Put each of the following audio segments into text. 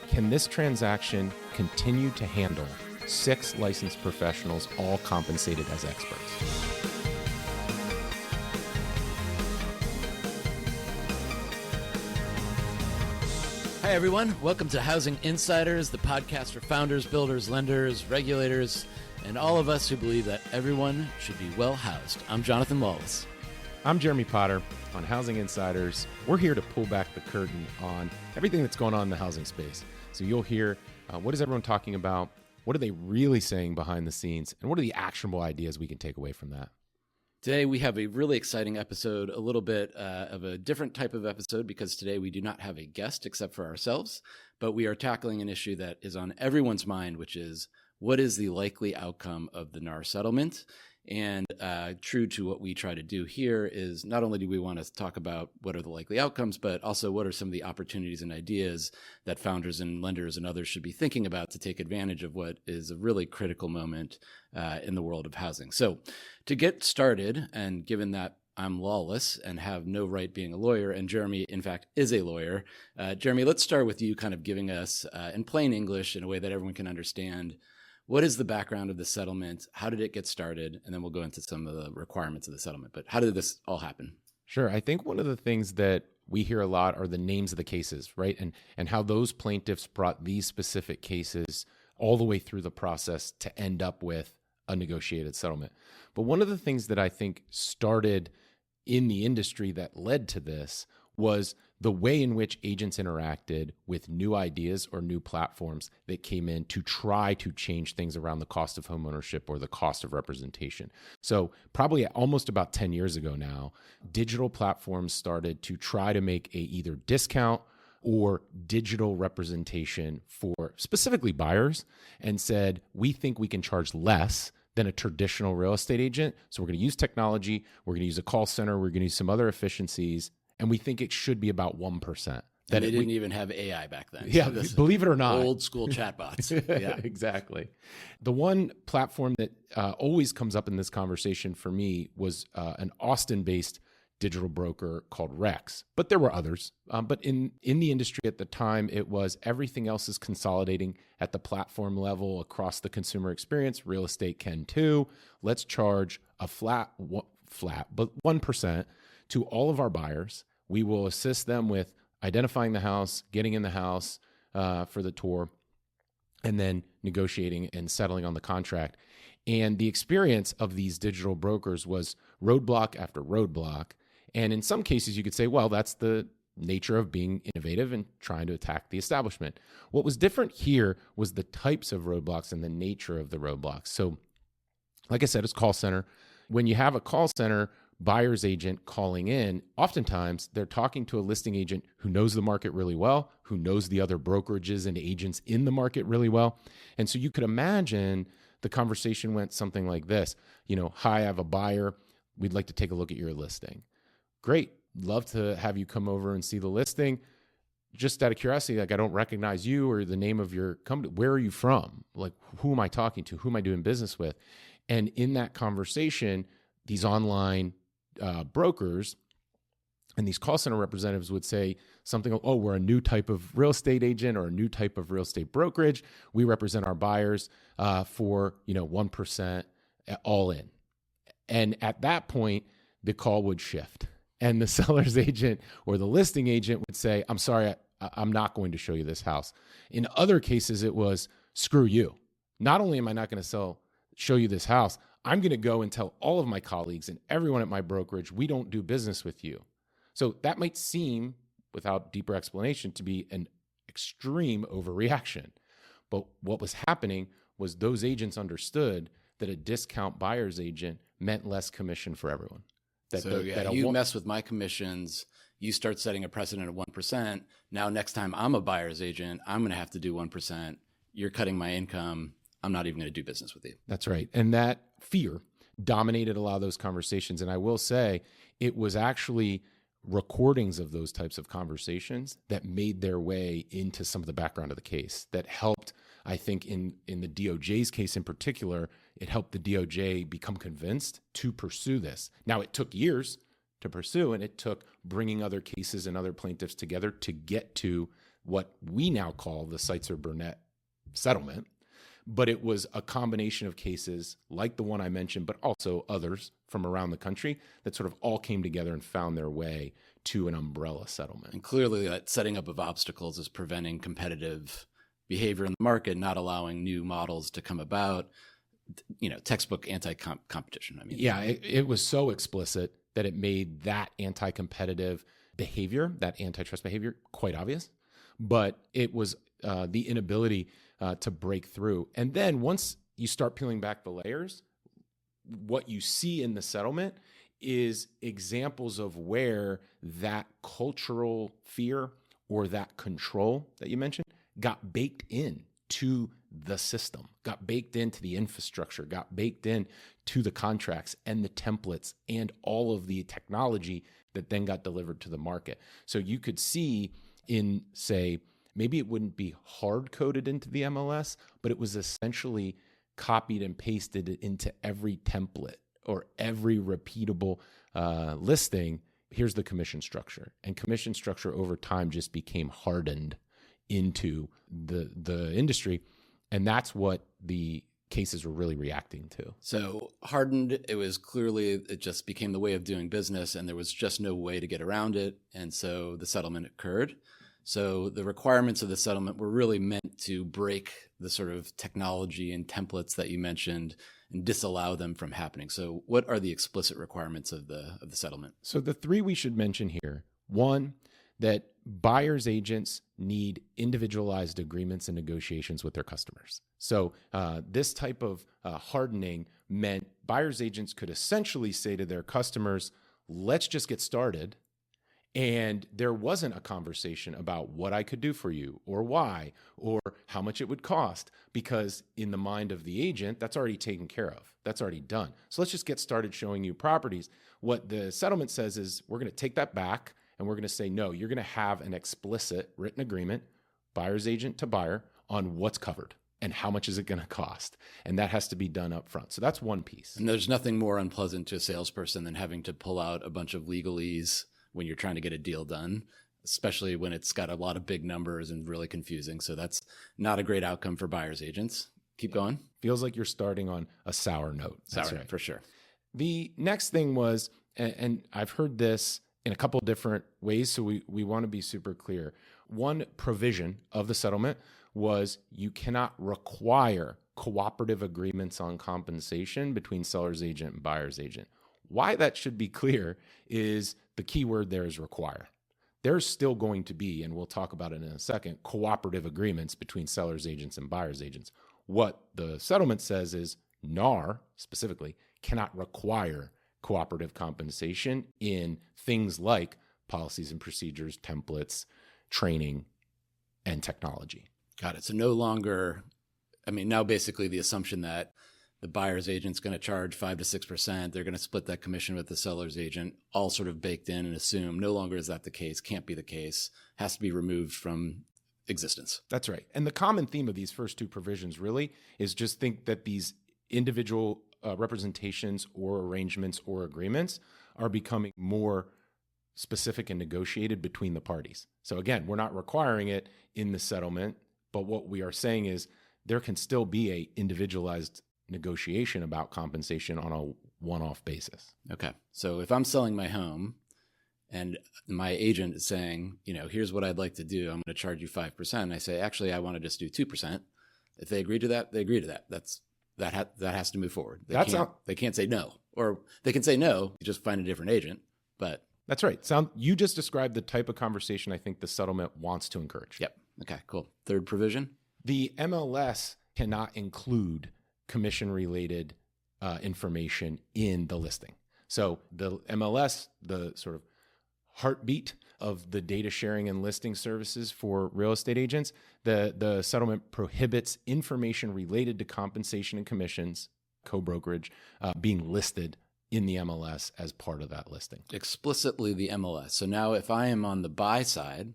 Can this transaction continue to handle 6 licensed professionals, all compensated as experts? Hi, everyone. Welcome to Housing Insiders, the podcast for founders, builders, lenders, regulators, and all of us who believe that everyone should be well housed. I'm Jonathan Lawless. I'm Jeremy Potter. On Housing Insiders, we're here to pull back the curtain on everything that's going on in the housing space. So you'll hear what is everyone talking about, what are they really saying behind the scenes, and what are the actionable ideas we can take away from that. Today, we have a really exciting episode, a little bit of a different type of episode, because today we do not have a guest except for ourselves, but we are tackling an issue that is on everyone's mind, which is what is the likely outcome of the NAR settlement? And true to what we try to do here is not only do we want to talk about what are the likely outcomes, but also what are some of the opportunities and ideas that founders and lenders and others should be thinking about to take advantage of what is a really critical moment in the world of housing. So to get started, and given that I'm lawless and have no right being a lawyer, and Jeremy, in fact, is a lawyer, Jeremy, let's start with you kind of giving us, in plain English, in a way that everyone can understand, what is the background of the settlement? How did it get started? And then we'll go into some of the requirements of the settlement. But how did this all happen? Sure. I think one of the things that we hear a lot are the names of the cases, right? And how those plaintiffs brought these specific cases all the way through the process to end up with a negotiated settlement. But one of the things that I think started in the industry that led to this was the way in which agents interacted with new ideas or new platforms that came in to try to change things around the cost of homeownership or the cost of representation. So probably almost about 10 years ago now, digital platforms started to try to make a either discount or digital representation for specifically buyers, and said, we think we can charge less than a traditional real estate agent. So we're going to use technology, we're going to use a call center, we're going to use some other efficiencies, and we think it should be about 1%. And they didn't even have AI back then. Yeah, so believe it or not. Old school chatbots. Yeah, exactly. The one platform that always comes up in this conversation for me was an Austin-based digital broker called Rex. But there were others. But in the industry at the time, it was everything else is consolidating at the platform level across the consumer experience. Real estate can too. Let's charge a flat, but 1% to all of our buyers. We will assist them with identifying the house, getting in the house for the tour, and then negotiating and settling on the contract. And the experience of these digital brokers was roadblock after roadblock. And in some cases, you could say, well, that's the nature of being innovative and trying to attack the establishment. What was different here was the types of roadblocks and the nature of the roadblocks. So, like I said, it's call center. When you have a call center buyer's agent calling in, oftentimes they're talking to a listing agent who knows the market really well, who knows the other brokerages and agents in the market really well. And so you could imagine the conversation went something like this. Hi, I have a buyer. We'd like to take a look at your listing. Great. Love to have you come over and see the listing. Just out of curiosity, I don't recognize you or the name of your company. Where are you from? Who am I talking to? Who am I doing business with? And in that conversation, these online brokers and these call center representatives would say something, oh, we're a new type of real estate agent or a new type of real estate brokerage. We represent our buyers for 1% all in. And at that point, the call would shift. And the seller's agent or the listing agent would say, I'm sorry, I'm not going to show you this house. In other cases, it was, screw you. Not only am I not going to show you this house, I'm going to go and tell all of my colleagues and everyone at my brokerage, we don't do business with you. So that might seem, without deeper explanation, to be an extreme overreaction. But what was happening was those agents understood that a discount buyer's agent meant less commission for everyone. You mess with my commissions, you start setting a precedent of 1%. Now, next time I'm a buyer's agent, I'm going to have to do 1%. You're cutting my income. I'm not even going to do business with you. That's right. And that fear dominated a lot of those conversations. And I will say it was actually recordings of those types of conversations that made their way into some of the background of the case that helped, I think, in the DOJ's case in particular, it helped the DOJ become convinced to pursue this. Now, it took years to pursue, and it took bringing other cases and other plaintiffs together to get to what we now call the Seitzer-Burnett settlement, but it was a combination of cases like the one I mentioned, but also others from around the country that sort of all came together and found their way to an umbrella settlement. And clearly that setting up of obstacles is preventing competitive behavior in the market, not allowing new models to come about, textbook anti-competition. Yeah, it was so explicit that it made that anti-competitive behavior, that antitrust behavior, quite obvious. But it was the inability to break through. And then once you start peeling back the layers, what you see in the settlement is examples of where that cultural fear or that control that you mentioned got baked in to the system, got baked into the infrastructure, got baked in to the contracts and the templates and all of the technology that then got delivered to the market. So you could see in, say, maybe it wouldn't be hard coded into the MLS, but it was essentially copied and pasted into every template or every repeatable listing. Here's the commission structure. And commission structure over time just became hardened into the industry. And that's what the cases were really reacting to. So hardened, it just became the way of doing business, and there was just no way to get around it. And so the settlement occurred. So the requirements of the settlement were really meant to break the sort of technology and templates that you mentioned and disallow them from happening. So what are the explicit requirements of the settlement? So the three we should mention here: one, that buyer's agents need individualized agreements and negotiations with their customers. So this type of hardening meant buyer's agents could essentially say to their customers, let's just get started. And there wasn't a conversation about what I could do for you or why or how much it would cost, because in the mind of the agent, that's already taken care of. That's already done. So let's just get started showing you properties. What the settlement says is we're going to take that back and we're going to say, no, you're going to have an explicit written agreement, buyer's agent to buyer, on what's covered and how much is it going to cost. And that has to be done up front. So that's one piece. And there's nothing more unpleasant to a salesperson than having to pull out a bunch of legalese when you're trying to get a deal done, especially when it's got a lot of big numbers and really confusing. So that's not a great outcome for buyer's agents. Keep going. Feels like you're starting on a sour note. Sour note, for sure. The next thing was, and I've heard this in a couple different ways, so we want to be super clear. One provision of the settlement was you cannot require cooperative agreements on compensation between seller's agent and buyer's agent. Why that should be clear is the key word there is require. There's still going to be, and we'll talk about it in a second, cooperative agreements between seller's agents and buyer's agents. What the settlement says is NAR specifically cannot require cooperative compensation in things like policies and procedures, templates, training, and technology. Got it. So no longer, now basically the assumption that the buyer's agent's going to charge 5 to 6%. They're going to split that commission with the seller's agent, all sort of baked in and assumed. No longer is that the case, can't be the case, has to be removed from existence. That's right. And the common theme of these first two provisions really is just think that these individual representations or arrangements or agreements are becoming more specific and negotiated between the parties. So again, we're not requiring it in the settlement, but what we are saying is there can still be a individualized negotiation about compensation on a one-off basis. Okay. So if I'm selling my home and my agent is saying, here's what I'd like to do. I'm going to charge you 5%. And I say, actually, I want to just do 2%. If they agree to that, they agree to that. That has to move forward. They can't say no, or they can say no, you just find a different agent, but. That's right. You just described the type of conversation I think the settlement wants to encourage. Yep. Okay, cool. Third provision. The MLS cannot include commission-related information in the listing. So the MLS, the sort of heartbeat of the data sharing and listing services for real estate agents, the settlement prohibits information related to compensation and commissions, co-brokerage, being listed in the MLS as part of that listing. Explicitly the MLS. So now if I am on the buy side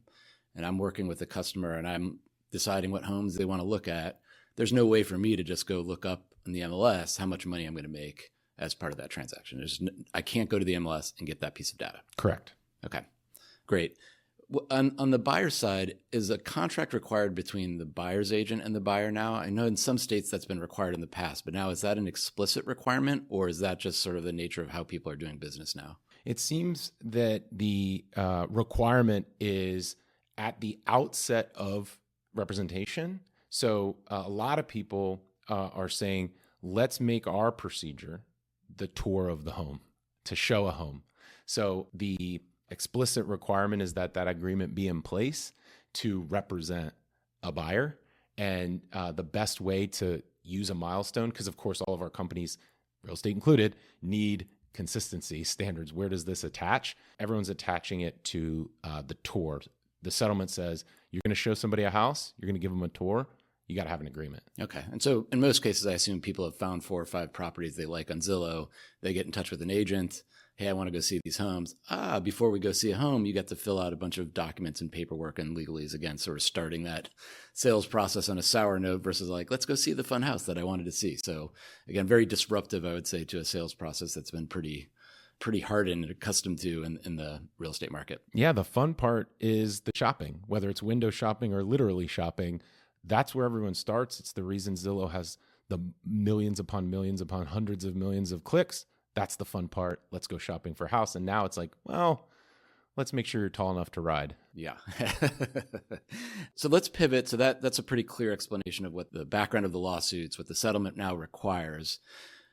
and I'm working with a customer and I'm deciding what homes they want to look at, there's no way for me to just go look up in the MLS how much money I'm going to make as part of that transaction. I can't go to the MLS and get that piece of data. Correct. Okay, great. On the buyer side, is a contract required between the buyer's agent and the buyer now? I know in some states that's been required in the past, but now is that an explicit requirement, or is that just sort of the nature of how people are doing business now? It seems that the requirement is at the outset of representation. So a lot of people are saying, let's make our procedure the tour of the home, to show a home. So the explicit requirement is that that agreement be in place to represent a buyer. And the best way to use a milestone, because of course all of our companies, real estate included, need consistency standards. Where does this attach? Everyone's attaching it to the tour. The settlement says you're going to show somebody a house, you're going to give them a tour, you got to have an agreement. Okay. And so in most cases, I assume people have found 4 or 5 properties they like on Zillow. They get in touch with an agent. Hey, I want to go see these homes. Before we go see a home, you get to fill out a bunch of documents and paperwork and legalese, again, sort of starting that sales process on a sour note versus like, let's go see the fun house that I wanted to see. So again, very disruptive, I would say, to a sales process that's been pretty hardened and accustomed to in the real estate market. Yeah, the fun part is the shopping, whether it's window shopping or literally shopping. That's where everyone starts. It's the reason Zillow has the millions upon hundreds of millions of clicks. That's the fun part. Let's go shopping for a house. And now it's like, well, let's make sure you're tall enough to ride. Yeah. So let's pivot. So that's a pretty clear explanation of what the background of the lawsuits, what the settlement now requires.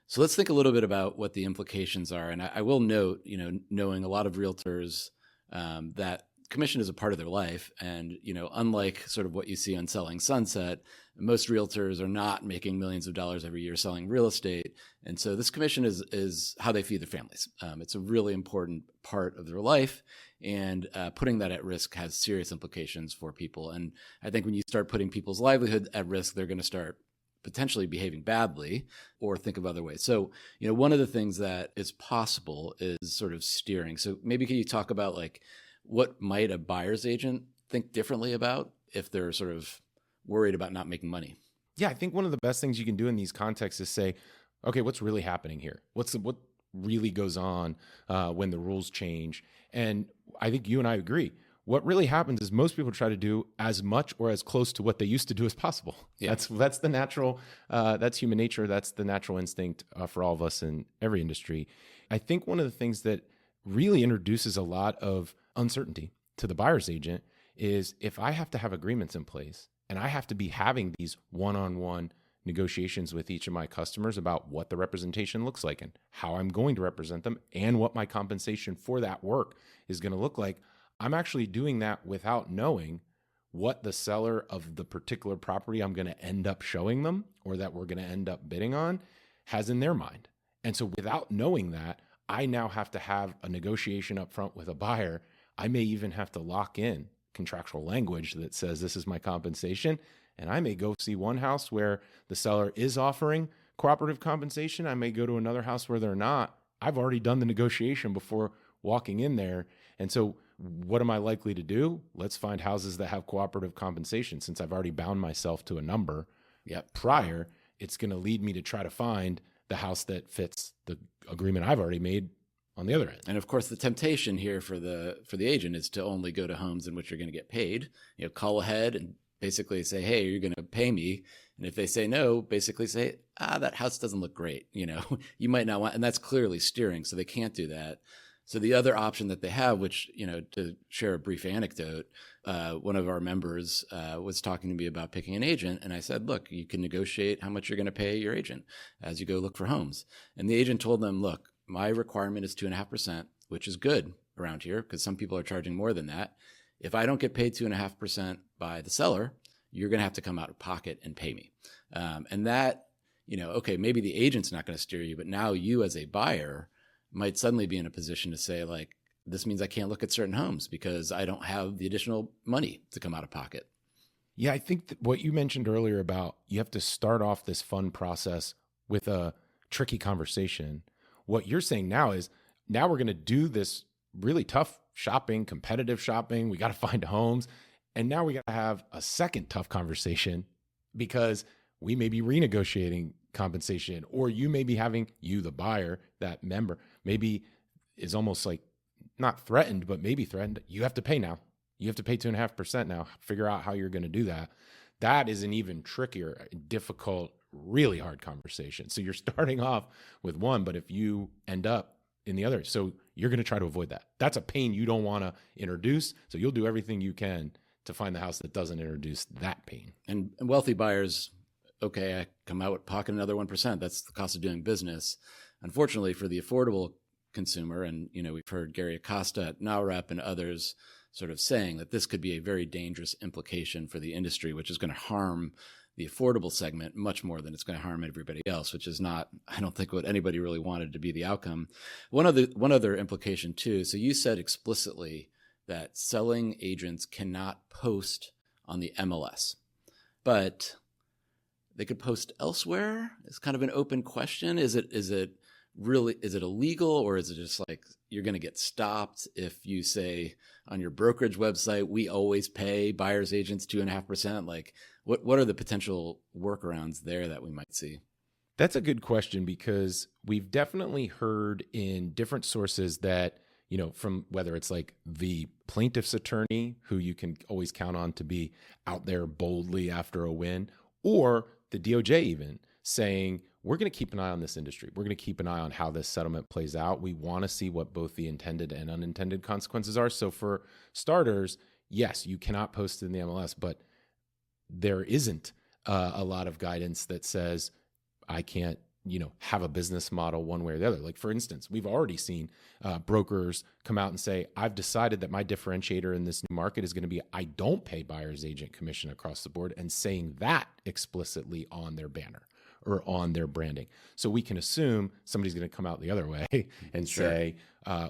So let's think a little bit about what the implications are. And I will note, knowing a lot of realtors, that commission is a part of their life. And, unlike sort of what you see on Selling Sunset, most realtors are not making millions of dollars every year selling real estate. And so this commission is how they feed their families. It's a really important part of their life. And putting that at risk has serious implications for people. And I think when you start putting people's livelihood at risk, they're going to start potentially behaving badly or think of other ways. So, one of the things that is possible is sort of steering. So maybe can you talk about like what might a buyer's agent think differently about if they're sort of worried about not making money? Yeah, I think one of the best things you can do in these contexts is say, okay, what's really happening here? What really goes on when the rules change? And I think you and I agree. What really happens is most people try to do as much or as close to what they used to do as possible. Yeah. That's the natural, that's human nature. That's the natural instinct for all of us in every industry. I think one of the things that really introduces a lot of uncertainty to the buyer's agent is if I have to have agreements in place and I have to be having these one-on-one negotiations with each of my customers about what the representation looks like and how I'm going to represent them and what my compensation for that work is going to look like, I'm actually doing that without knowing what the seller of the particular property I'm going to end up showing them or that we're going to end up bidding on has in their mind. And so without knowing that, I now have to have a negotiation up front with a buyer. I may even have to lock in contractual language that says this is my compensation. And I may go see one house where the seller is offering cooperative compensation. I may go to another house where they're not. I've already done the negotiation before walking in there. And so what am I likely to do? Let's find houses that have cooperative compensation. Since I've already bound myself to a number prior, it's going to lead me to try to find the house that fits the agreement I've already made on the other end. And of course, the temptation here for the agent is to only go to homes in which you're going to get paid. Call ahead and basically say, hey, you're going to pay me. And if they say no, basically say, that house doesn't look great. You might not want, and that's clearly steering. So they can't do that. So the other option that they have, which, to share a brief anecdote, one of our members was talking to me about picking an agent. And I said, look, you can negotiate how much you're going to pay your agent as you go look for homes. And the agent told them, look, my requirement is 2.5%, which is good around here because some people are charging more than that. If I don't get paid 2.5% by the seller, you're going to have to come out of pocket and pay me. And that, okay, maybe the agent's not going to steer you, but now you as a buyer might suddenly be in a position to say, like, this means I can't look at certain homes because I don't have the additional money to come out of pocket. Yeah, I think that what you mentioned earlier about you have to start off this fun process with a tricky conversation. What you're saying now is now we're going to do this really tough shopping, competitive shopping. We got to find homes. And now we got to have a second tough conversation because we may be renegotiating compensation, or you may be having, you, the buyer, that member, maybe is almost like not threatened, but maybe threatened. You have to pay now. You have to pay 2.5% now. Figure out how you're going to do that. That is an even trickier, difficult, really hard conversation. So you're starting off with one, but if you end up in the other, so you're going to try to avoid that. That's a pain you don't want to introduce. So you'll do everything you can to find the house that doesn't introduce that pain. And wealthy buyers, okay, I come out with pocket another 1%. That's the cost of doing business. Unfortunately, for the affordable consumer, and we've heard Gary Acosta at NAR and others sort of saying that this could be a very dangerous implication for the industry, which is going to harm the affordable segment much more than it's going to harm everybody else, which is not, I don't think, what anybody really wanted to be the outcome. One other implication too. So you said explicitly that selling agents cannot post on the MLS, but they could post elsewhere. It's kind of an open question. Is it illegal, or is it just like you're going to get stopped if you say on your brokerage website, we always pay buyers agents 2.5%? Like what are the potential workarounds there that we might see? That's a good question, because we've definitely heard in different sources that, from whether it's like the plaintiff's attorney, who you can always count on to be out there boldly after a win, or the DOJ even saying, we're going to keep an eye on this industry. We're going to keep an eye on how this settlement plays out. We want to see what both the intended and unintended consequences are. So for starters, yes, you cannot post in the MLS, but there isn't a lot of guidance that says I can't, have a business model one way or the other. Like, for instance, we've already seen brokers come out and say, I've decided that my differentiator in this new market is going to be I don't pay buyer's agent commission across the board, and saying that explicitly on their banner or on their branding. So we can assume somebody's going to come out the other way and say,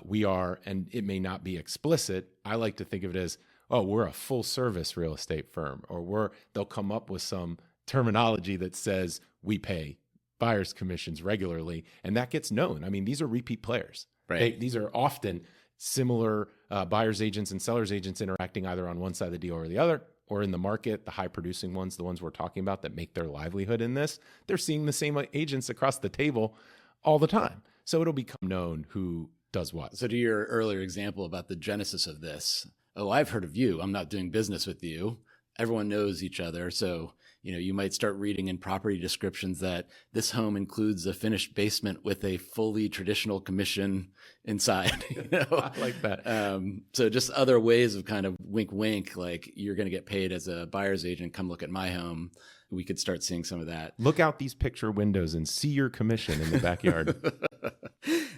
we are, and it may not be explicit. I like to think of it as, oh, we're a full service real estate firm, or they'll come up with some terminology that says we pay buyers commissions regularly, and that gets known. I mean, these are repeat players. Right. These are often similar buyers agents and sellers agents interacting either on one side of the deal or the other, or in the market, the high producing ones, the ones we're talking about that make their livelihood in this, they're seeing the same agents across the table all the time. So it'll become known who does what. So to your earlier example about the genesis of this, oh, I've heard of you. I'm not doing business with you. Everyone knows each other. So, you might start reading in property descriptions that this home includes a finished basement with a fully traditional commission inside. I like that. So just other ways of kind of wink, wink, like you're going to get paid as a buyer's agent. Come look at my home. We could start seeing some of that. Look out these picture windows and see your commission in the backyard.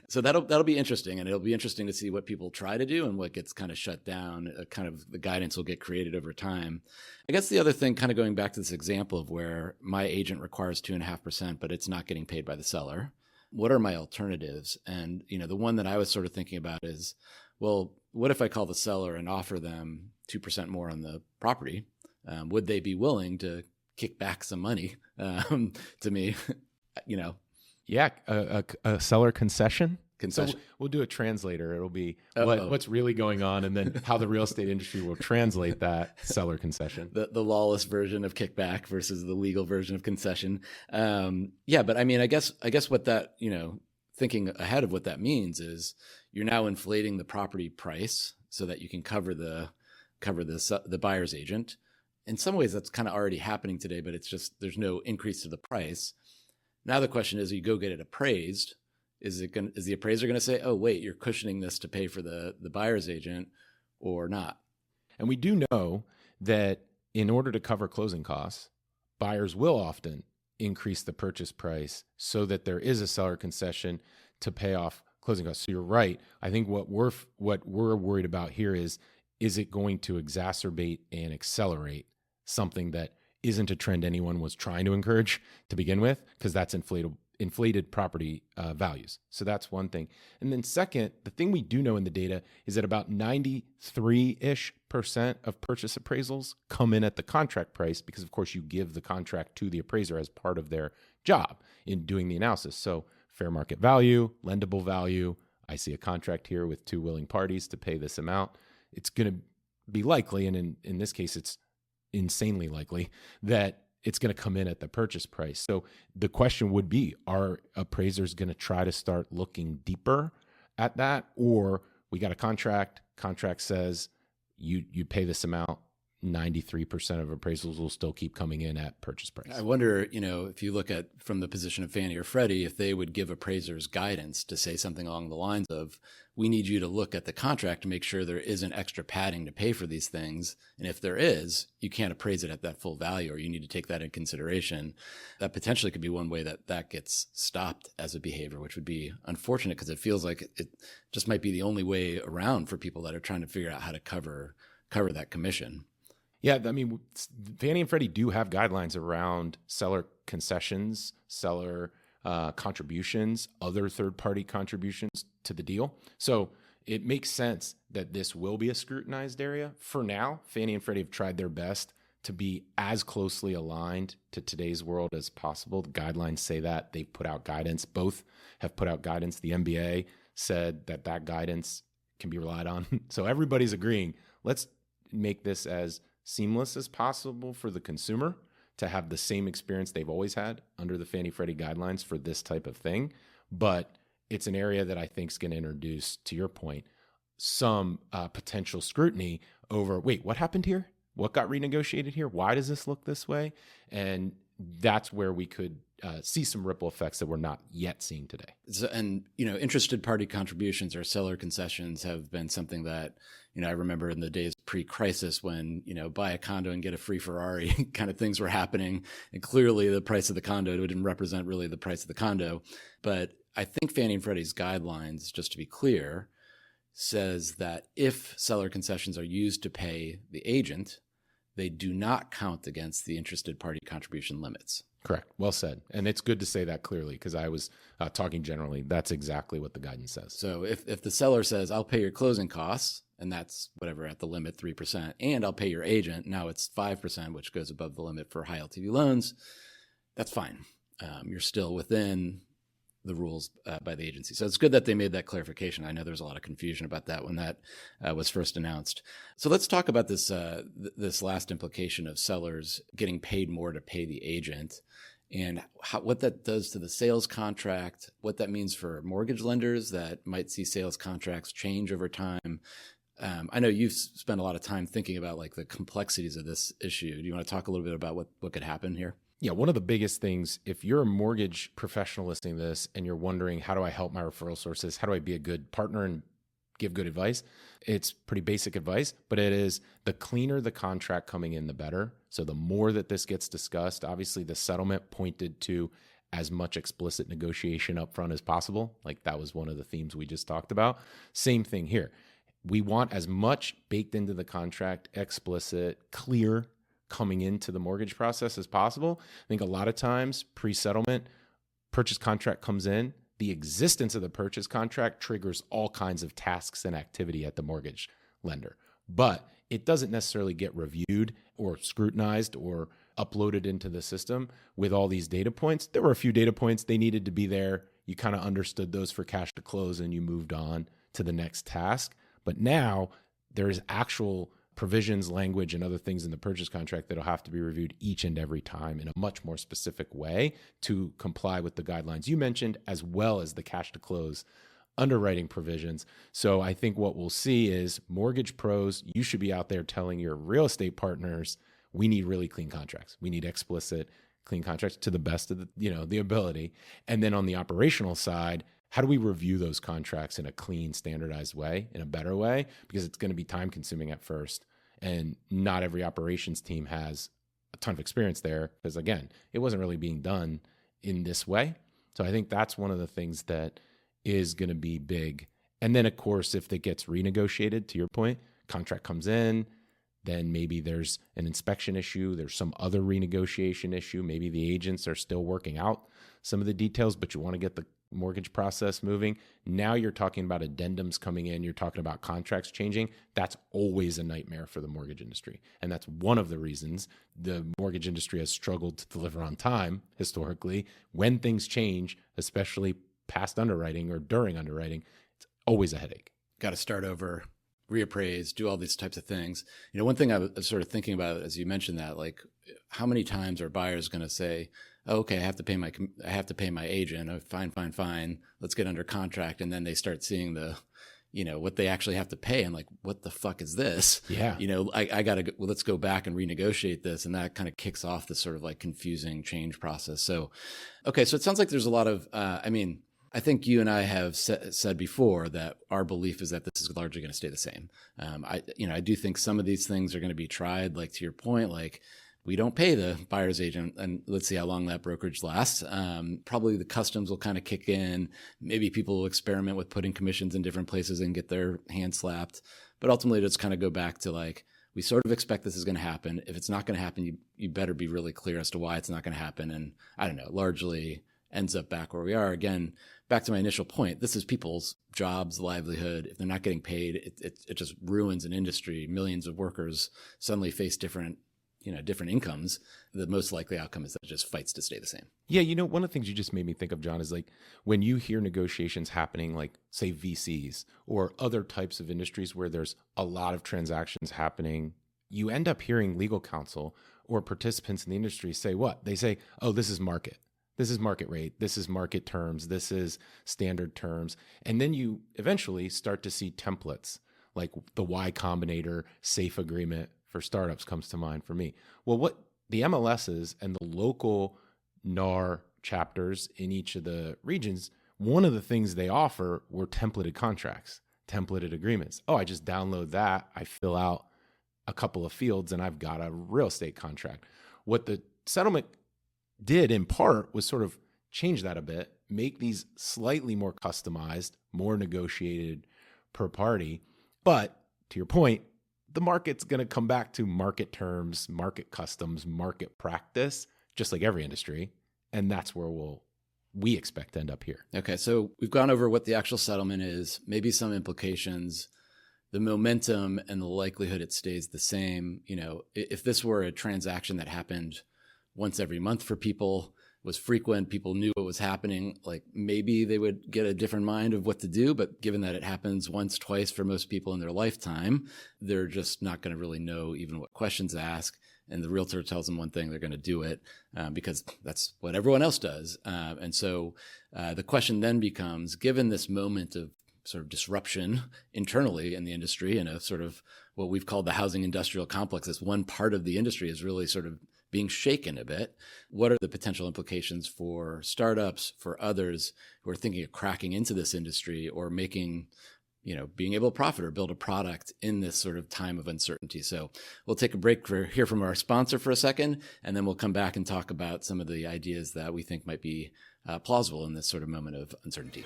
So that'll be interesting, and it'll be interesting to see what people try to do and what gets kind of shut down. Kind of the guidance will get created over time. I guess the other thing, kind of going back to this example of where my agent requires 2.5%, but it's not getting paid by the seller. What are my alternatives? And the one that I was sort of thinking about is, well, what if I call the seller and offer them 2% more on the property? Would they be willing to kick back some money to me? Yeah, a seller concession. So we'll do a translator. It'll be what's really going on, and then how the real estate industry will translate that seller concession. The lawless version of kickback versus the legal version of concession. But I mean, I guess what that, thinking ahead of what that means is you're now inflating the property price so that you can cover the buyer's agent. In some ways, that's kind of already happening today, but it's just there's no increase to the price. Now the question is, you go get it appraised. Is the appraiser going to say, oh, wait, you're cushioning this to pay for the buyer's agent or not? And we do know that in order to cover closing costs, buyers will often increase the purchase price so that there is a seller concession to pay off closing costs. So you're right. I think what we're worried about here is it going to exacerbate and accelerate something that isn't a trend anyone was trying to encourage to begin with, because that's inflated property values. So that's one thing. And then second, the thing we do know in the data is that about 93-ish% of purchase appraisals come in at the contract price, because of course you give the contract to the appraiser as part of their job in doing the analysis. So fair market value, lendable value. I see a contract here with two willing parties to pay this amount. It's going to be likely, and in this case, it's insanely likely, that it's going to come in at the purchase price. So the question would be, are appraisers going to try to start looking deeper at that? Or we got a contract says you pay this amount, 93% of appraisals will still keep coming in at purchase price. I wonder, if you look at from the position of Fannie or Freddie, if they would give appraisers guidance to say something along the lines of, we need you to look at the contract to make sure there isn't extra padding to pay for these things. And if there is, you can't appraise it at that full value, or you need to take that in consideration. That potentially could be one way that gets stopped as a behavior, which would be unfortunate because it feels like it just might be the only way around for people that are trying to figure out how to cover that commission. Yeah, I mean, Fannie and Freddie do have guidelines around seller concessions, seller contributions, other third-party contributions to the deal. So it makes sense that this will be a scrutinized area. For now, Fannie and Freddie have tried their best to be as closely aligned to today's world as possible. The guidelines say that. They've put out guidance. Both have put out guidance. The MBA said that guidance can be relied on. So everybody's agreeing. Let's make this as seamless as possible for the consumer to have the same experience they've always had under the Fannie Freddie guidelines for this type of thing. But it's an area that I think is going to introduce, to your point, some potential scrutiny over, wait, what happened here? What got renegotiated here? Why does this look this way? And that's where we could see some ripple effects that we're not yet seeing today. So, and, interested party contributions or seller concessions have been something that, I remember in the days pre-crisis when, buy a condo and get a free Ferrari kind of things were happening. And clearly the price of the condo didn't represent really the price of the condo. But I think Fannie and Freddie's guidelines, just to be clear, says that if seller concessions are used to pay the agent, they do not count against the interested party contribution limits. Correct. Well said. And it's good to say that clearly because I was talking generally. That's exactly what the guidance says. So if the seller says, I'll pay your closing costs, and that's whatever at the limit, 3%, and I'll pay your agent, now it's 5%, which goes above the limit for high LTV loans, that's fine. You're still within the rules by the agency. So it's good that they made that clarification. I know there's a lot of confusion about that when that was first announced. So let's talk about this this last implication of sellers getting paid more to pay the agent and what that does to the sales contract, what that means for mortgage lenders that might see sales contracts change over time. I know you've spent a lot of time thinking about like the complexities of this issue. Do you want to talk a little bit about what could happen here? Yeah, one of the biggest things, if you're a mortgage professional listening to this and you're wondering, how do I help my referral sources? How do I be a good partner and give good advice? It's pretty basic advice, but it is the cleaner the contract coming in, the better. So the more that this gets discussed, obviously the settlement pointed to as much explicit negotiation up front as possible. Like that was one of the themes we just talked about. Same thing here. We want as much baked into the contract, explicit, clear, coming into the mortgage process as possible. I think a lot of times pre-settlement, purchase contract comes in, the existence of the purchase contract triggers all kinds of tasks and activity at the mortgage lender, but it doesn't necessarily get reviewed or scrutinized or uploaded into the system with all these data points. There were a few data points, they needed to be there. You kind of understood those for cash to close and you moved on to the next task. But now there's actual provisions, language, and other things in the purchase contract that'll have to be reviewed each and every time in a much more specific way to comply with the guidelines you mentioned, as well as the cash to close underwriting provisions. So I think what we'll see is mortgage pros, you should be out there telling your real estate partners, we need really clean contracts. We need explicit clean contracts to the best of the ability. And then on the operational side, how do we review those contracts in a clean, standardized way, in a better way? Because it's going to be time consuming at first. And not every operations team has a ton of experience there because, again, it wasn't really being done in this way. So I think that's one of the things that is going to be big. And then, of course, if it gets renegotiated, to your point, contract comes in, then maybe there's an inspection issue, there's some other renegotiation issue. Maybe the agents are still working out some of the details, but you want to get the mortgage process moving. Now you're talking about addendums coming in, you're talking about contracts changing. That's always a nightmare for the mortgage industry. And that's one of the reasons the mortgage industry has struggled to deliver on time historically. When things change, especially past underwriting or during underwriting, it's always a headache. Got to start over, reappraise, do all these types of things. One thing I was sort of thinking about as you mentioned that, like how many times are buyers going to say, oh, okay, I have to pay my agent. Oh, fine. Let's get under contract. And then they start seeing the what they actually have to pay. I'm like, what the fuck is this? Yeah. I gotta let's go back and renegotiate this. And that kind of kicks off this sort of like confusing change process. So, okay. So it sounds like there's a lot of, I think you and I have said before that our belief is that this is largely going to stay the same. I do think some of these things are going to be tried, like to your point, like we don't pay the buyer's agent, and let's see how long that brokerage lasts. Probably the customs will kind of kick in. Maybe people will experiment with putting commissions in different places and get their hand slapped. But ultimately, just kind of go back to like, we sort of expect this is going to happen. If it's not going to happen, you better be really clear as to why it's not going to happen. And I don't know, largely ends up back where we are. Again, back to my initial point, this is people's jobs, livelihood. If they're not getting paid, it just ruins an industry. Millions of workers suddenly face different incomes. The most likely outcome is that it just fights to stay the same. Yeah. One of the things you just made me think of, Jon, is like when you hear negotiations happening, like say VCs or other types of industries where there's a lot of transactions happening, you end up hearing legal counsel or participants in the industry say what? They say, oh, this is market. This is market rate. This is market terms. This is standard terms. And then you eventually start to see templates like the Y Combinator safe agreement for startups comes to mind for me. Well, what the MLSs and the local NAR chapters in each of the regions, one of the things they offer were templated contracts, templated agreements. Oh, I just download that. I fill out a couple of fields and I've got a real estate contract. What the settlement did in part was sort of change that a bit, make these slightly more customized, more negotiated per party. But to your point, the market's going to come back to market terms, market customs, market practice, just like every industry. And that's where we expect to end up here. Okay. So we've gone over what the actual settlement is, maybe some implications, the momentum and the likelihood it stays the same. If this were a transaction that happened once every month for people, was frequent, people knew what was happening, like maybe they would get a different mind of what to do. But given that it happens once, twice for most people in their lifetime, they're just not going to really know even what questions to ask. And the realtor tells them one thing, they're going to do it because that's what everyone else does. And so the question then becomes, given this moment of sort of disruption internally in the industry and a sort of what we've called the housing industrial complex, this one part of the industry is really sort of being shaken a bit. What are the potential implications for startups, for others who are thinking of cracking into this industry or making, being able to profit or build a product in this sort of time of uncertainty? So we'll take a break hear from our sponsor for a second, and then we'll come back and talk about some of the ideas that we think might be plausible in this sort of moment of uncertainty.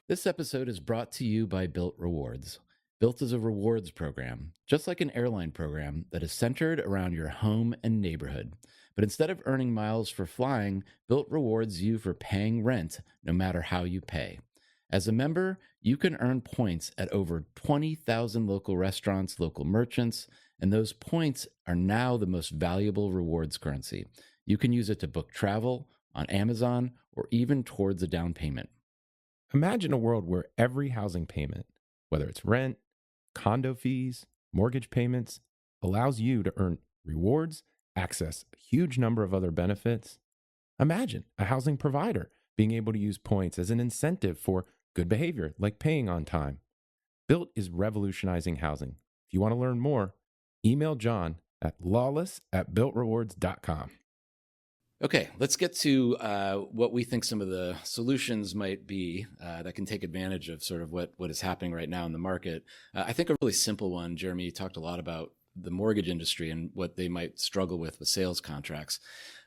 This episode is brought to you by Built Rewards. Built is a rewards program, just like an airline program that is centered around your home and neighborhood. But instead of earning miles for flying, Built rewards you for paying rent, no matter how you pay. As a member, you can earn points at over 20,000 local restaurants, local merchants, and those points are now the most valuable rewards currency. You can use it to book travel, on Amazon, or even towards a down payment. Imagine a world where every housing payment, whether it's rent, condo fees, mortgage payments, allows you to earn rewards, access a huge number of other benefits. Imagine a housing provider being able to use points as an incentive for good behavior, like paying on time. Built is revolutionizing housing. If you want to learn more, email Jon at lawless@builtrewards.com. Okay, let's get to what we think some of the solutions might be that can take advantage of sort of what is happening right now in the market. I think a really simple one, Jeremy, you talked a lot about the mortgage industry and what they might struggle with sales contracts.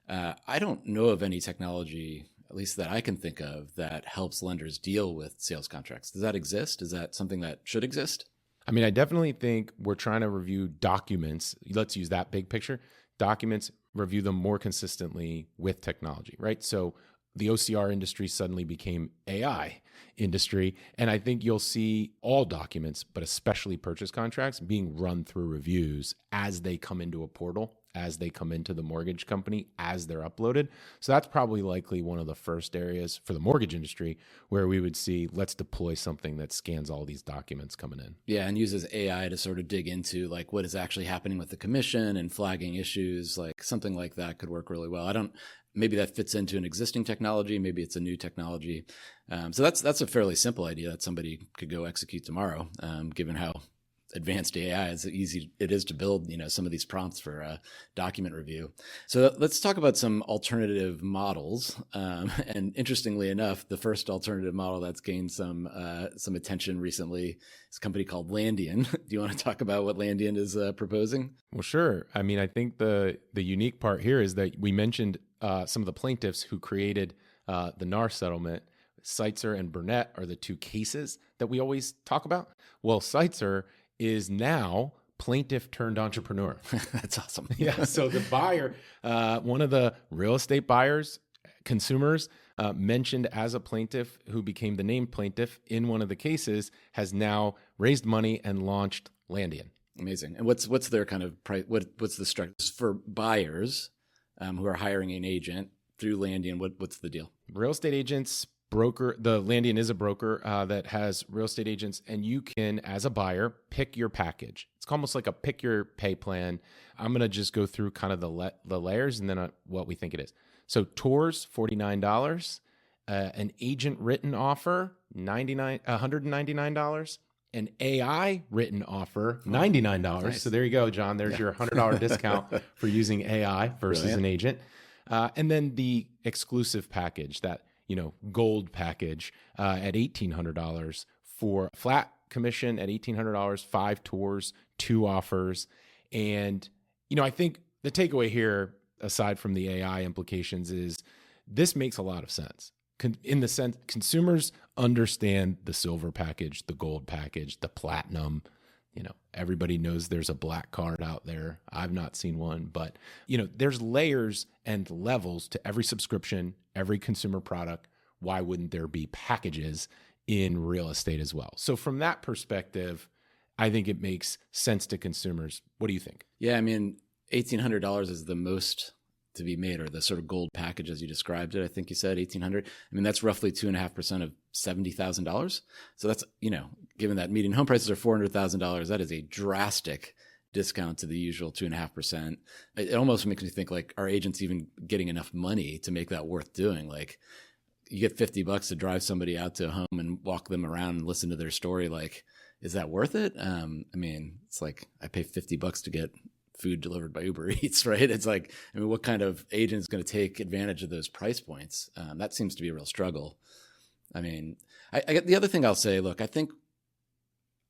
I don't know of any technology, at least that I can think of, that helps lenders deal with sales contracts. Does that exist? Is that something that should exist? I mean, I definitely think we're trying to review documents. Let's use that big picture. Documents, review them more consistently with technology, right? So the OCR industry suddenly became AI industry. And I think you'll see all documents, but especially purchase contracts, being run through reviews as they come into a portal, as they come into the mortgage company, as they're uploaded. So that's probably likely one of the first areas for the mortgage industry where we would see, let's deploy something that scans all these documents coming in. Yeah, and uses AI to sort of dig into like what is actually happening with the commission and flagging issues, like something like that could work really well. maybe that fits into an existing technology, maybe it's a new technology. So that's a fairly simple idea that somebody could go execute tomorrow, given how advanced AI is, easy it is to build, some of these prompts for document review. So let's talk about some alternative models. And interestingly enough, the first alternative model that's gained some attention recently is a company called Landian. Do you want to talk about what Landian is proposing? Well, sure. I mean, I think the unique part here is that we mentioned some of the plaintiffs who created the NAR settlement. Seitzer and Burnett are the two cases that we always talk about. Well, Seitzer is now plaintiff turned entrepreneur. That's awesome. Yeah. So the buyer, one of the real estate buyers, consumers, mentioned as a plaintiff who became the named plaintiff in one of the cases, has now raised money and launched Landian. Amazing. And what's their kind of price? What's the structure for buyers who are hiring an agent through Landian? What's the deal? Real estate agents. Broker, the Landian is a broker that has real estate agents, and you can, as a buyer, pick your package. It's almost like a pick your pay plan. I'm going to just go through kind of the layers and then what we think it is. So tours, $49, an agent written offer, $199, an AI written offer, $99. Nice. So there you go, John. There's your $100 discount for using AI versus Brilliant. An agent. And then the exclusive package, that gold package at $1,800 for flat commission at $1,800, 5 tours, 2 offers. And, I think the takeaway here, aside from the AI implications, is this makes a lot of sense. In the sense, consumers understand the silver package, the gold package, the platinum. Everybody knows there's a black card out there. I've not seen one, but there's layers and levels to every subscription, every consumer product. Why wouldn't there be packages in real estate as well? So from that perspective, I think it makes sense to consumers. What do you think? Yeah, I mean, $1,800 is the most to be made, or the sort of gold package as you described it. I think you said $1,800. I mean, that's roughly 2.5% of $70,000. So that's, given that median home prices are $400,000, that is a drastic discount to the usual 2.5%. It almost makes me think, like, are agents even getting enough money to make that worth doing? Like, you get $50 to drive somebody out to a home and walk them around and listen to their story. Like, is that worth it? I mean, it's like I pay $50 to get food delivered by Uber Eats, right? It's like, what kind of agent is going to take advantage of those price points? That seems to be a real struggle. I mean, I the other thing I'll say, look, I think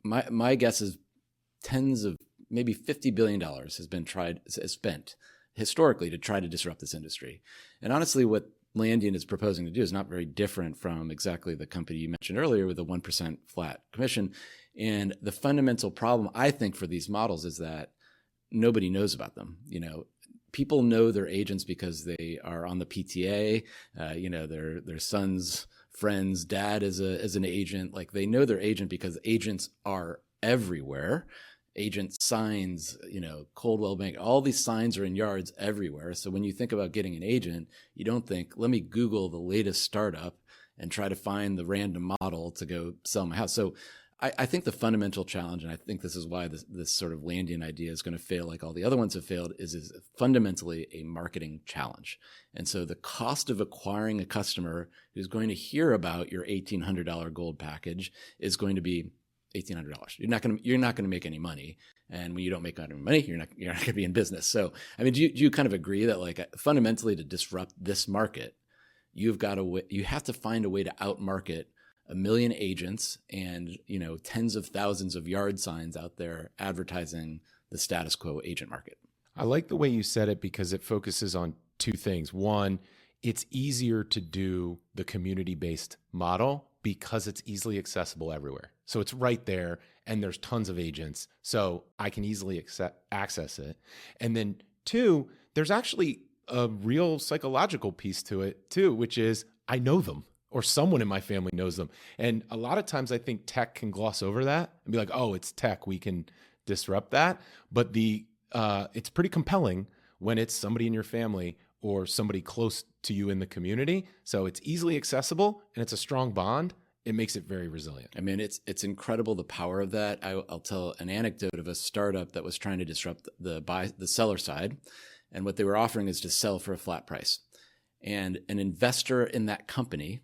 my guess is tens of, maybe $50 billion has been spent historically to try to disrupt this industry. And honestly, what Landian is proposing to do is not very different from exactly the company you mentioned earlier with a 1% flat commission. And the fundamental problem, I think, for these models is that nobody knows about them. People know their agents because they are on the PTA. Their son's friend's dad is an agent. Like, they know their agent because agents are everywhere. Agent signs, Coldwell Bank, all these signs are in yards everywhere. So when you think about getting an agent, you don't think, let me Google the latest startup and try to find the random model to go sell my house. So I think the fundamental challenge, and I think this is why this sort of Landian idea is going to fail like all the other ones have failed, is fundamentally a marketing challenge. And so the cost of acquiring a customer who's going to hear about your $1,800 gold package is going to be $1,800. You're not going to make any money, and when you don't make any money, you're not going to be in business. So, I mean, do you kind of agree that, like, fundamentally to disrupt this market, you have to find a way to outmarket 1 million agents and tens of thousands of yard signs out there advertising the status quo agent market? I like the way you said it because it focuses on 2 things. One, it's easier to do the community-based model because it's easily accessible everywhere. So it's right there, and there's tons of agents, so I can easily access it. And then 2, there's actually a real psychological piece to it too, which is I know them, or someone in my family knows them. And a lot of times I think tech can gloss over that and be like, oh, it's tech, we can disrupt that. But it's pretty compelling when it's somebody in your family or somebody close to you in the community. So it's easily accessible and it's a strong bond. It makes it very resilient. I mean, it's incredible, the power of that. I'll tell an anecdote of a startup that was trying to disrupt the seller side. And what they were offering is to sell for a flat price. and an investor in that company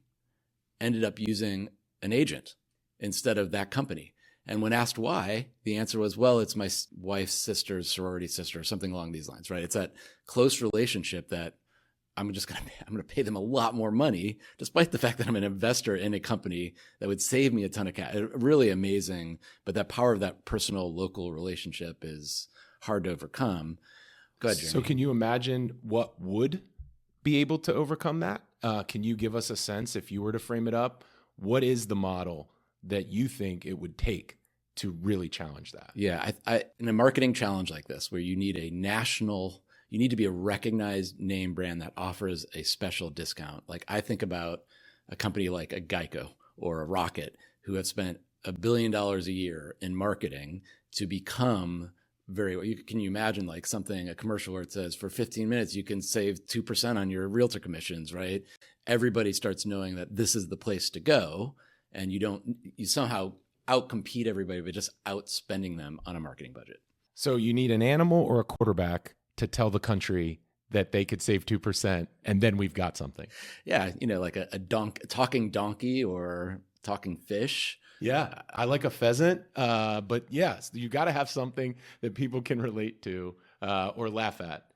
ended up using an agent instead of that company. And when asked why, the answer was, well, it's my wife's sister's sorority sister, or something along these lines, right? It's that close relationship that I'm going to pay them a lot more money, despite the fact that I'm an investor in a company that would save me a ton of cash. Really amazing. But that power of that personal local relationship is hard to overcome. Go ahead, Jeremy. So can you imagine what would be able to overcome that? Can you give us a sense, if you were to frame it up, what is the model that you think it would take to really challenge that? Yeah, in a marketing challenge like this, where you need you need to be a recognized name brand that offers a special discount. Like I think about a company like a Geico or a Rocket, who have spent $1 billion a year in marketing to become can you imagine like a commercial where it says for 15 minutes, you can save 2% on your realtor commissions, right? Everybody starts knowing that this is the place to go, and you somehow outcompete everybody by just outspending them on a marketing budget. So you need an animal or a quarterback to tell the country that they could save 2%, and then we've got something. Yeah, like a talking donkey or talking fish. Yeah, I like a pheasant, but yes, you got to have something that people can relate to or laugh at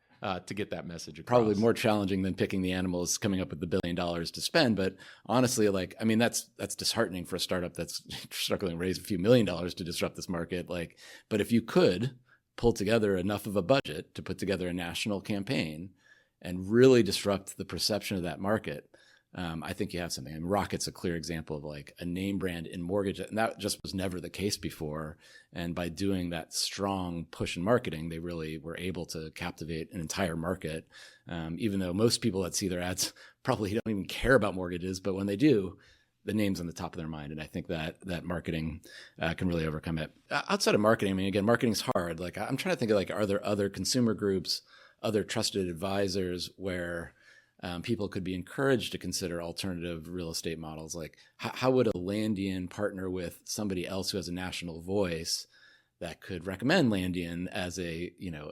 to get that message across. Probably more challenging than picking the animals, coming up with $1 billion to spend. But honestly, that's disheartening for a startup that's struggling to raise a few $1 million to disrupt this market. But if you could pull together enough of a budget to put together a national campaign and really disrupt the perception of that market, I think you have something. And Rocket's a clear example of like a name brand in mortgage, and that just was never the case before. And by doing that strong push in marketing, they really were able to captivate an entire market. Even though most people that see their ads probably don't even care about mortgages, but when they do, the name's on the top of their mind. And I think that marketing can really overcome it. Outside of marketing, I mean, again, marketing's hard. Like I'm trying to think of like, are there other consumer groups, other trusted advisors where people could be encouraged to consider alternative real estate models? Like how would a Landian partner with somebody else who has a national voice that could recommend Landian as a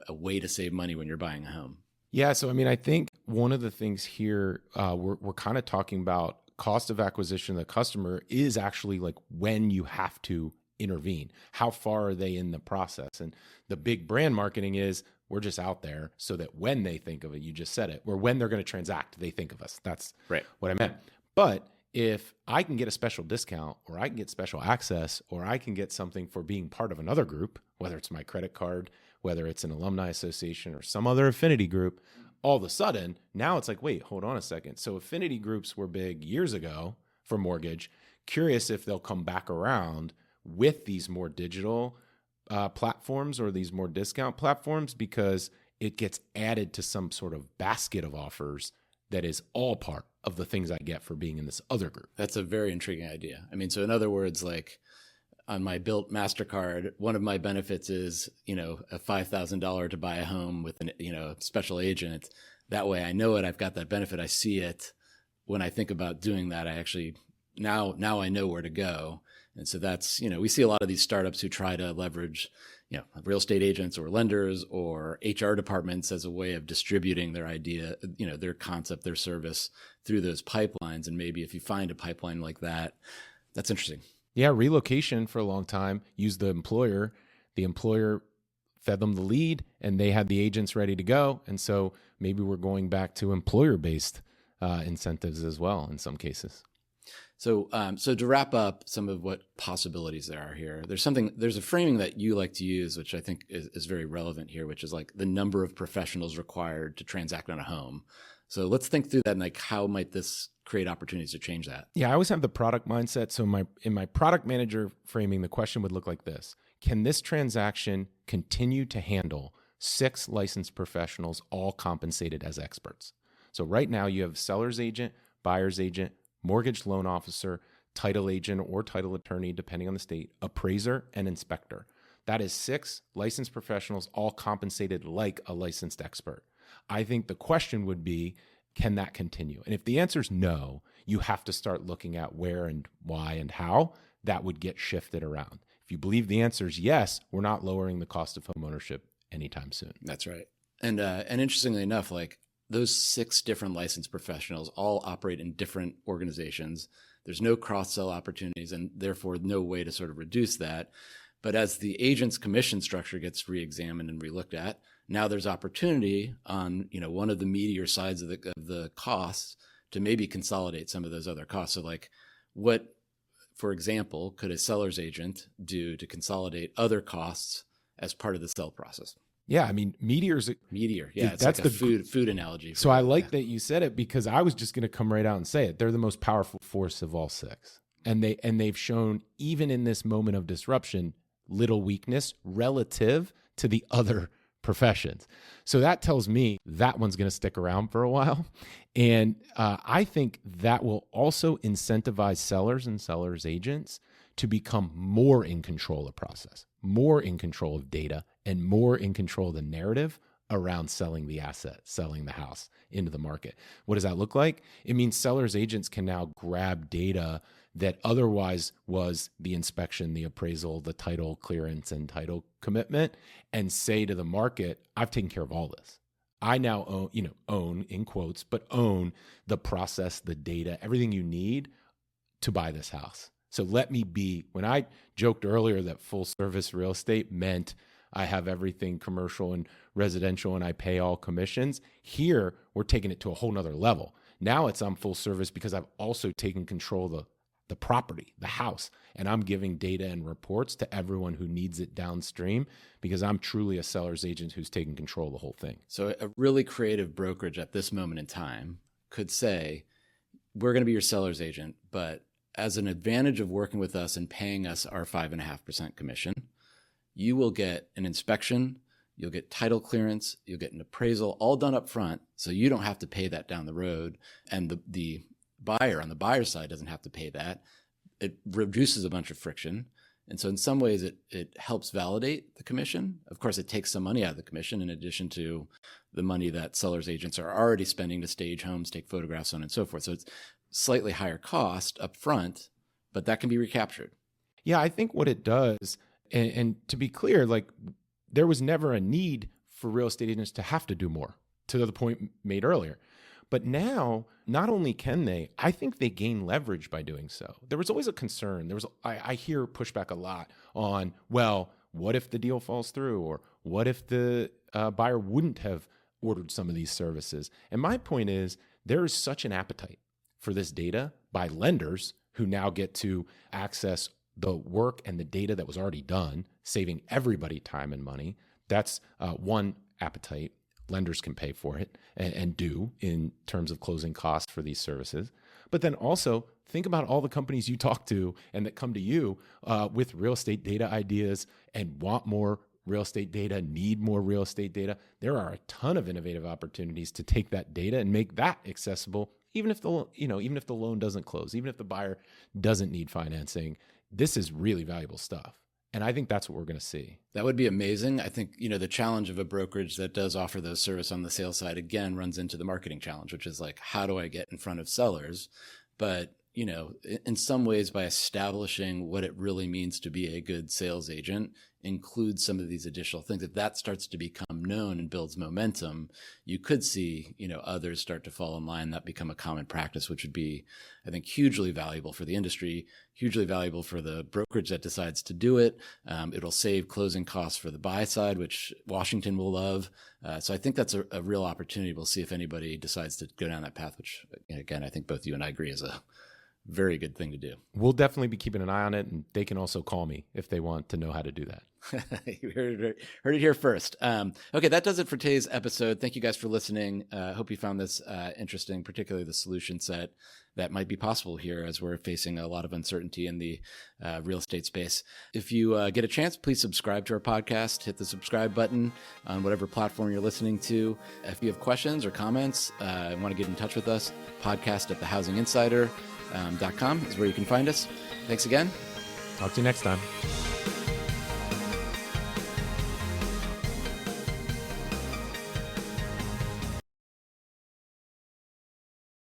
way to save money when you're buying a home? Yeah. So, I mean, I think one of the things here, we're kind of talking about cost of acquisition of the customer is actually like when you have to intervene. How far are they in the process? And the big brand marketing is we're just out there so that when they think of it, you just said it, or when they're going to transact, they think of us. That's right. What I meant. But if I can get a special discount, or I can get special access, or I can get something for being part of another group, whether it's my credit card, whether it's an alumni association or some other affinity group, all of a sudden, now it's like, wait, hold on a second. So affinity groups were big years ago for mortgage. Curious if they'll come back around with these more digital platforms or these more discount platforms, because it gets added to some sort of basket of offers that is all part of the things I get for being in this other group. That's a very intriguing idea. I mean, so in other words, like on my Built MasterCard, one of my benefits is, a $5,000 to buy a home with a special agent. That way I know it, I've got that benefit. I see it. When I think about doing that, I actually, now I know where to go. And so that's, we see a lot of these startups who try to leverage, real estate agents or lenders or HR departments as a way of distributing their idea, their concept, their service through those pipelines. And maybe if you find a pipeline like that, that's interesting. Yeah, relocation for a long time used the employer. The employer fed them the lead and they had the agents ready to go. And so maybe we're going back to employer-based incentives as well in some cases. So to wrap up some of what possibilities there are here, there's a framing that you like to use, which I think is very relevant here, which is like the number of professionals required to transact on a home. So let's think through that and like, how might this create opportunities to change that? Yeah, I always have the product mindset. So in my product manager framing, the question would look like this: can this transaction continue to handle 6 licensed professionals, all compensated as experts? So right now you have seller's agent, buyer's agent, mortgage loan officer, title agent or title attorney, depending on the state, appraiser, and inspector. That is 6 licensed professionals, all compensated like a licensed expert. I think the question would be, can that continue? And if the answer is no, you have to start looking at where and why and how that would get shifted around. If you believe the answer is yes, we're not lowering the cost of home ownership anytime soon. That's right. And interestingly enough, like those 6 different licensed professionals all operate in different organizations. There's no cross-sell opportunities and therefore no way to sort of reduce that. But as the agent's commission structure gets re-examined and re-looked at, now there's opportunity on, one of the meatier sides of the costs to maybe consolidate some of those other costs. So like what, for example, could a seller's agent do to consolidate other costs as part of the sell process? Yeah, I mean, meteor. Yeah, it's that's like a food analogy. So I like that you said it, because I was just going to come right out and say it. They're the most powerful force of all 6, and they've shown, even in this moment of disruption, little weakness relative to the other professions. So that tells me that one's going to stick around for a while, and I think that will also incentivize sellers and sellers agents to become more in control of process, more in control of data, and more in control of the narrative around selling the asset, selling the house into the market. What does that look like? It means sellers agents can now grab data that otherwise was the inspection, the appraisal, the title clearance, and title commitment, and say to the market, I've taken care of all this. I now own in quotes, but own the process, the data, everything you need to buy this house. So let me be, when I joked earlier that full service real estate meant I have everything commercial and residential and I pay all commissions, here we're taking it to a whole nother level. Now I'm full service because I've also taken control of the property, the house, and I'm giving data and reports to everyone who needs it downstream, because I'm truly a seller's agent who's taking control of the whole thing. So a really creative brokerage at this moment in time could say, we're going to be your seller's agent, but as an advantage of working with us and paying us our 5.5% commission, you will get an inspection, you'll get title clearance, you'll get an appraisal, all done up front, so you don't have to pay that down the road. And the buyer on the buyer side doesn't have to pay that. It reduces a bunch of friction. And so in some ways it helps validate the commission. Of course, it takes some money out of the commission in addition to the money that sellers agents are already spending to stage homes, take photographs, so on and so forth. So it's slightly higher cost up front, but that can be recaptured. Yeah, I think what it does, and to be clear, like, there was never a need for real estate agents to have to do more, to the point made earlier. But now, not only can they, I think they gain leverage by doing so. There was always a concern. I hear pushback a lot on, well, what if the deal falls through? Or what if the buyer wouldn't have ordered some of these services? And my point is, there is such an appetite for this data by lenders who now get to access the work and the data that was already done, saving everybody time and money. That's one appetite. Lenders can pay for it and do in terms of closing costs for these services. But then also think about all the companies you talk to and that come to you with real estate data ideas and want more real estate data, need more real estate data. There are a ton of innovative opportunities to take that data and make that accessible, even if the loan doesn't close, even if the buyer doesn't need financing. This is really valuable stuff. And I think that's what we're going to see. That would be amazing. I think, the challenge of a brokerage that does offer those service on the sales side, again, runs into the marketing challenge, which is like, how do I get in front of sellers? But, in some ways, by establishing what it really means to be a good sales agent, includes some of these additional things. If that starts to become known and builds momentum, you could see, others start to fall in line, that become a common practice, which would be, I think, hugely valuable for the industry, hugely valuable for the brokerage that decides to do it. It'll save closing costs for the buy side, which Washington will love. So I think that's a real opportunity. We'll see if anybody decides to go down that path, which, again, I think both you and I agree is a very good thing to do. We'll definitely be keeping an eye on it, and they can also call me if they want to know how to do that. You heard it here first. Okay, that does it for today's episode. Thank you guys for listening. Hope you found this interesting, particularly the solution set that might be possible here as we're facing a lot of uncertainty in the real estate space. If you get a chance, please subscribe to our podcast. Hit the subscribe button on whatever platform you're listening to. If you have questions or comments, want to get in touch with us, podcast@thehousinginsider.com is where you can find us. Thanks again. Talk to you next time.